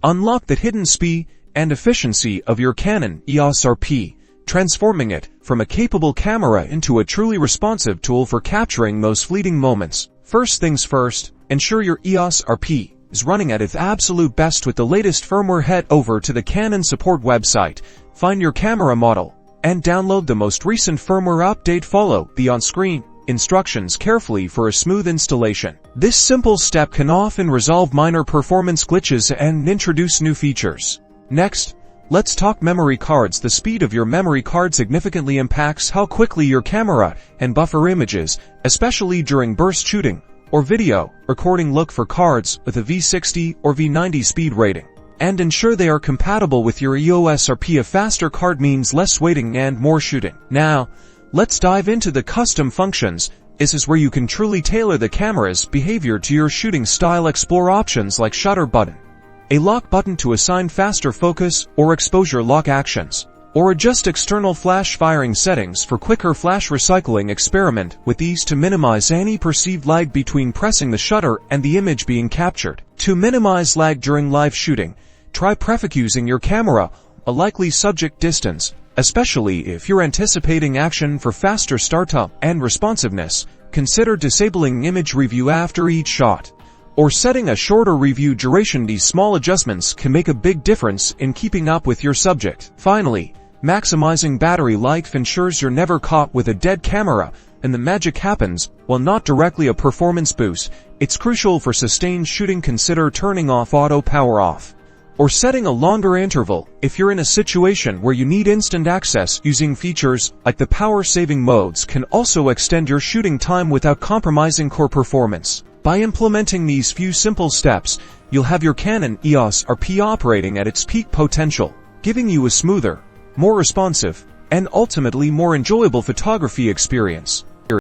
Unlock the hidden speed and efficiency of your Canon EOS RP, transforming it from a capable camera into a truly responsive tool for capturing those fleeting moments. First things first, ensure your EOS RP is running at its absolute best with the latest firmware. Head over to the Canon support website, find your camera model, and download the most recent firmware update. Follow the on-screen instructions carefully for a smooth installation. This simple step can often resolve minor performance glitches and introduce new features. Next, let's talk memory cards. The speed of your memory card significantly impacts how quickly your camera can buffer images, especially during burst shooting or video recording. Look for cards with a V60 or V90 speed rating, and ensure they are compatible with your EOS RP. A faster card means less waiting and more shooting. Now, let's dive into the custom functions. This is where you can truly tailor the camera's behavior to your shooting style. Explore options like shutter button, a lock button to assign faster focus or exposure lock actions, or adjust external flash firing settings for quicker flash recycling. Experiment with these to minimize any perceived lag between pressing the shutter and the image being captured. To minimize lag during live shooting, try prefocusing your camera a likely subject distance, especially if you're anticipating action. For faster startup and responsiveness, consider disabling image review after each shot, or setting a shorter review duration. These small adjustments can make a big difference in keeping up with your subject. Finally, maximizing battery life ensures you're never caught with a dead camera, and the magic happens while not directly a performance boost. It's crucial for sustained shooting. Consider turning off auto power off, or setting a longer interval if you're in a situation where you need instant access. Using features like the power-saving modes can also extend your shooting time without compromising core performance. By implementing these few simple steps, you'll have your Canon EOS RP operating at its peak potential, giving you a smoother, more responsive, and ultimately more enjoyable photography experience.